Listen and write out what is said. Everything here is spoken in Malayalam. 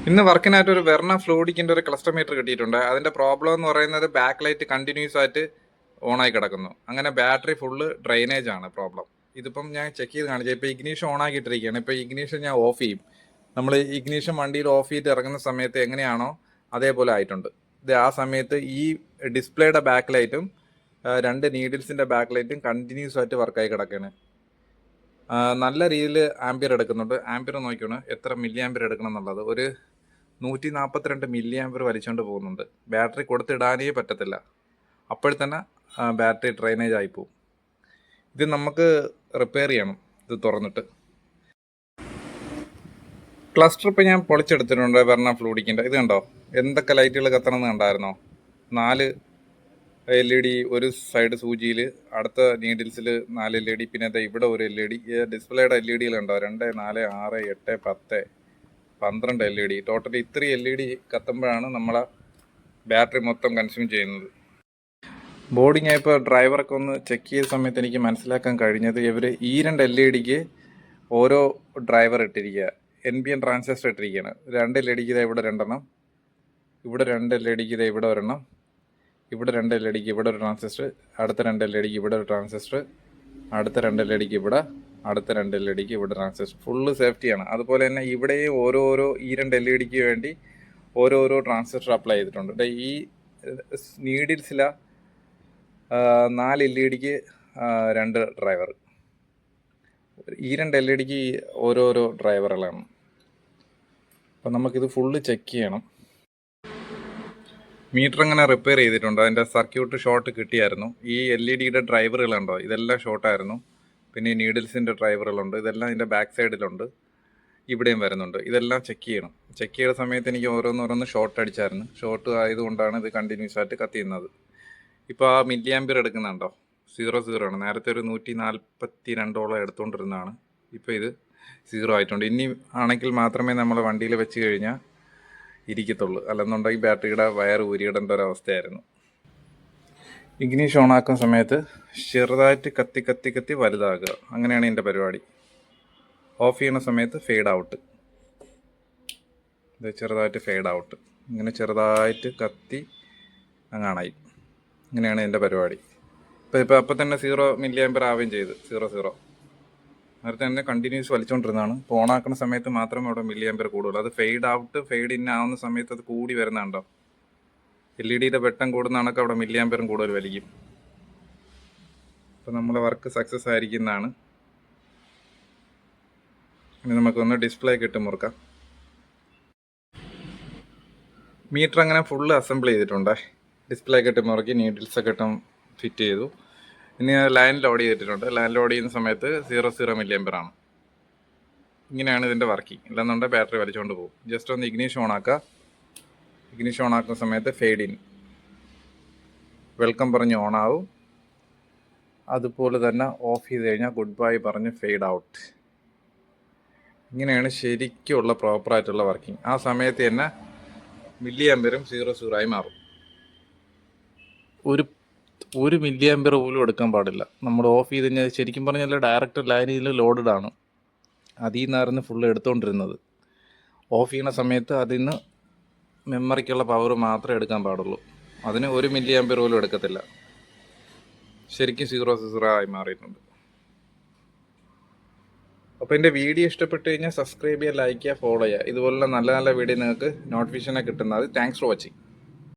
ഇന്ന് വർക്കിനായിട്ട് ഒരു വെർണ ഫ്ലൂഡിക്കിന്റെ ഒരു ക്ലസ്റ്റർ മീറ്റർ കിട്ടിയിട്ടുണ്ട്. അതിന്റെ പ്രോബ്ലം എന്ന് പറയുന്നത് ബാക്ക് ലൈറ്റ് കണ്ടിന്യൂസ് ആയിട്ട് ഓണായി കിടക്കുന്നു. അങ്ങനെ ബാറ്ററി ഫുള്ള് ഡ്രെയിനേജ് ആണ് പ്രോബ്ലം. ഇതിപ്പം ഞാൻ ചെക്ക് ചെയ്ത് കാണിച്ചു. ഇപ്പൊ ഇഗ്നീഷൻ ഓൺ ആക്കിയിട്ടിരിക്കുകയാണ്. ഇപ്പൊ ഇഗ്നീഷൻ ഞാൻ ഓഫ് ചെയ്യും. നമ്മൾ ഇഗ്നീഷൻ വണ്ടിയിൽ ഓഫ് ചെയ്ത് ഇറങ്ങുന്ന സമയത്ത് എങ്ങനെയാണോ അതേപോലെ ആയിട്ടുണ്ട്. ഇത് ആ സമയത്ത് ഈ ഡിസ്പ്ലേയുടെ ബാക്ക് ലൈറ്റും രണ്ട് നീഡിൽസിന്റെ ബാക്ക് ലൈറ്റും കണ്ടിന്യൂസ് ആയിട്ട് വർക്കായി കിടക്കുകയാണ്. നല്ല രീതിയിൽ ആംപിയർ എടുക്കുന്നുണ്ട്. ആംപിയർ നോക്കിയാണ് എത്ര മില്ലി ആംപിയർ എടുക്കണം എന്നുള്ളത്. ഒരു 142 മില്ലി ആംപിയർ വലിച്ചുകൊണ്ട് പോകുന്നുണ്ട്. ബാറ്ററി കൊടുത്തിടാനേ പറ്റത്തില്ല. അപ്പോൾ തന്നെ ബാറ്ററി ഡ്രെയിനേജ് ആയിപ്പോവും. ഇത് നമുക്ക് റിപ്പയർ ചെയ്യണം. ഇത് തുറന്നിട്ട് ക്ലസ്റ്റർ ഇപ്പം ഞാൻ പൊളിച്ചെടുത്തിട്ടുണ്ട്. വെർണ ഫ്ലൂഡിക്കിൻ്റെ ഇത് കണ്ടോ, എന്തൊക്കെ ലൈറ്റുകൾ കത്തണമെന്ന് കണ്ടായിരുന്നോ? 4 LED ഒരു സൈഡ് സൂചിയിൽ, അടുത്ത നീഡിൽസിൽ 4 LED, പിന്നെ ഇവിടെ ഒരു LED. ഡിസ്പ്ലേയുടെ LEDകൾ ഉണ്ടോ? 2, 4, 6, 8, 10, 12 LED. ടോട്ടലി ഇത്രയും LED കത്തുമ്പോഴാണ് നമ്മളെ ബാറ്ററി മൊത്തം കൺസ്യൂം ചെയ്യുന്നത്. ബോഡി ഞാൻ ഇപ്പോൾ ഡ്രൈവറൊക്കെ ഒന്ന് ചെക്ക് ചെയ്ത സമയത്ത് എനിക്ക് മനസ്സിലാക്കാൻ കഴിഞ്ഞത്, ഇവർ ഈ 2 LEDക്ക് ഓരോ ഡ്രൈവർ ഇട്ടിരിക്കുക, NPN ട്രാൻസിസ്റ്റർ ഇട്ടിരിക്കുകയാണ്. 2 LEDക്ക് ഇതാ ഇവിടെ 2 എണ്ണം, ഇവിടെ 2 LEDക്ക് ഇതാ ഇവിടെ ഒരെണ്ണം, ഇവിടെ 2 LEDക്ക് ഇവിടെ ഒരു ട്രാൻസിസ്റ്റർ, അടുത്ത 2 LEDക്ക് ഇവിടെ ഒരു ട്രാൻസിസ്റ്റർ, അടുത്ത 2 LEDക്ക് ഇവിടെ, അടുത്ത 2 LEDക്ക് ഇവിടെ ട്രാൻസിസ്റ്റർ. ഫുള്ള് സേഫ്റ്റിയാണ്. അതുപോലെ തന്നെ ഇവിടെയും ഓരോരോ ഈ 2 LEDക്ക് വേണ്ടി ഓരോരോ ട്രാൻസിസ്റ്റർ അപ്ലൈ ചെയ്തിട്ടുണ്ട്. ഈ നീഡിൽസില 4 LEDക്ക് 2 ഡ്രൈവർ, ഈ 2 LEDക്ക് ഓരോരോ ഡ്രൈവറുകളാണ്. അപ്പം നമുക്കിത് ഫുള്ള് ചെക്ക് ചെയ്യണം. മീറ്റർ അങ്ങനെ റിപ്പയർ ചെയ്തിട്ടുണ്ട്. അതിൻ്റെ സർക്യൂട്ട് ഷോർട്ട് കിട്ടിയായിരുന്നു. ഈ LED ഡ്രൈവറുകളുണ്ടോ, ഇതെല്ലാം ഷോർട്ടായിരുന്നു. പിന്നെ ഈ നീഡിൽസിൻ്റെ ഡ്രൈവറുകളുണ്ട്, ഇതെല്ലാം ഇതിൻ്റെ ബാക്ക് സൈഡിലുണ്ട്, ഇവിടെയും വരുന്നുണ്ട്. ഇതെല്ലാം ചെക്ക് ചെയ്യണം. ചെക്ക് ചെയ്ത സമയത്ത് എനിക്ക് ഓരോന്നോരോന്ന് ഷോർട്ട് അടിച്ചായിരുന്നു. ഷോർട്ട് ആയതുകൊണ്ടാണ് ഇത് കണ്ടിന്യൂസ് ആയിട്ട് കത്തിയുന്നത്. ഇപ്പോൾ ആ മില്ലി ആംപിയർ എടുക്കുന്നുണ്ടോ, 0 ആണ്. നേരത്തെ ഒരു 142 എടുത്തുകൊണ്ടിരുന്നതാണ്. ഇപ്പോൾ ഇത് 0 ആയിട്ടുണ്ട്. ഇനി ആണെങ്കിൽ മാത്രമേ നമ്മൾ വണ്ടിയിൽ വെച്ച് കഴിഞ്ഞാൽ ഇരിക്കത്തുള്ളൂ, അല്ലെന്നുണ്ടെങ്കിൽ ബാറ്ററിയുടെ വയർ ഊരിയിടേണ്ട ഒരവസ്ഥയായിരുന്നു. ഇഗ്നീഷൻ ഓണാക്കുന്ന സമയത്ത് ചെറുതായിട്ട് കത്തി കത്തി കത്തി വലുതാകുക, അങ്ങനെയാണ് എൻ്റെ പരിപാടി. ഓഫ് ചെയ്യുന്ന സമയത്ത് ഫെയ്ഡ് ഔട്ട്, ഇത് ചെറുതായിട്ട് ഫെയ്ഡ് ഔട്ട്, ഇങ്ങനെ ചെറുതായിട്ട് കത്തി അങ്ങാണായി. ഇങ്ങനെയാണ് എൻ്റെ പരിപാടി. അപ്പം തന്നെ 0 മില്ലി ആംപിയർ ആവുകയും ചെയ്ത് 0. നേരത്തെ തന്നെ കണ്ടിന്യൂസ് വലിച്ചുകൊണ്ടിരുന്നതാണ്. ഇപ്പോൾ ഓണാക്കുന്ന സമയത്ത് മാത്രമേ അവിടെ മില്ലി ആംപിയർ കൂടുള്ളൂ. അത് ഫെയ്ഡ് ഔട്ട് ഫെയ്ഡ് ഇൻ ആവുന്ന സമയത്ത് അത് കൂടി വരുന്നുണ്ടോ, LED വെട്ടം കൂടുന്ന കണക്ക് അവിടെ മില്ലി ആംപിയറും കൂടുതൽ വലിക്കും. അപ്പോൾ നമ്മളെ വർക്ക് സക്സസ് ആയിരിക്കുന്നതാണ്. ഇനി നമുക്കൊന്ന് ഡിസ്പ്ലേ ഒക്കെ ഇട്ട് മുറുക്കാം. മീറ്റർ അങ്ങനെ ഫുള്ള് അസംബിൾ ചെയ്തിട്ടുണ്ട്. ഡിസ്പ്ലേ ഒക്കെ ഇട്ട് മുറുക്കി നീഡിൽസൊക്കെ ഇട്ടും ഫിറ്റ് ചെയ്തു. ഇനി ലൈൻ ലോഡ് ചെയ്തിട്ടുണ്ട്. ലൈൻ ലോഡ് ചെയ്യുന്ന സമയത്ത് 0 മില്ലി ആംപിയർ ആണ്. ഇങ്ങനെയാണ് ഇതിൻ്റെ വർക്കിംഗ്. ഇല്ലെന്നുണ്ടെങ്കിൽ ബാറ്ററി വലിച്ചുകൊണ്ട് പോകും. ജസ്റ്റ് ഒന്ന് ഇഗ്നീഷൻ ഓണാക്കുക. ഇഗ്നീഷൻ ഓണാക്കുന്ന സമയത്ത് ഫെയ്ഡ് ഇൻ, വെൽക്കം പറഞ്ഞ് ഓണാവും. അതുപോലെ തന്നെ ഓഫ് ചെയ്ത് കഴിഞ്ഞാൽ ഗുഡ് ബൈ പറഞ്ഞ് ഫെയ്ഡ് ഔട്ട്. ഇങ്ങനെയാണ് ശരിക്കുള്ള പ്രോപ്പറായിട്ടുള്ള വർക്കിംഗ്. ആ സമയത്ത് തന്നെ മില്ലി ആംപിയറും 0 ആയി മാറും. ഒരു മില്ലി ആംപിയർ പോലും എടുക്കാൻ പാടില്ല. നമ്മൾ ഓഫ് ചെയ്ത് കഴിഞ്ഞാൽ ശരിക്കും പറഞ്ഞാൽ ഡയറക്റ്റ് ലൈനിൽ ലോഡഡ് ആണ്. അതിൽ നിന്നായിരുന്നു ഫുള്ള് എടുത്തുകൊണ്ടിരുന്നത്. ഓഫ് ചെയ്യുന്ന സമയത്ത് അതിൽ നിന്ന് മെമ്മറിക്കുള്ള പവർ മാത്രമേ എടുക്കാൻ പാടുള്ളൂ. അതിന് 1 മില്ലി ആംപിയർ പോലും എടുക്കത്തില്ല. ശരിക്കും 0 ആയി മാറിയിട്ടുണ്ട്. അപ്പോൾ എൻ്റെ വീഡിയോ ഇഷ്ടപ്പെട്ട് കഴിഞ്ഞാൽ സബ്സ്ക്രൈബ് ചെയ്യുക, ലൈക്ക് ചെയ്യുക, ഫോളോ ചെയ്യുക. ഇതുപോലുള്ള നല്ല നല്ല വീഡിയോ നിങ്ങൾക്ക് നോട്ടിഫിക്കേഷനെ കിട്ടുന്നത്. Thanks for watching.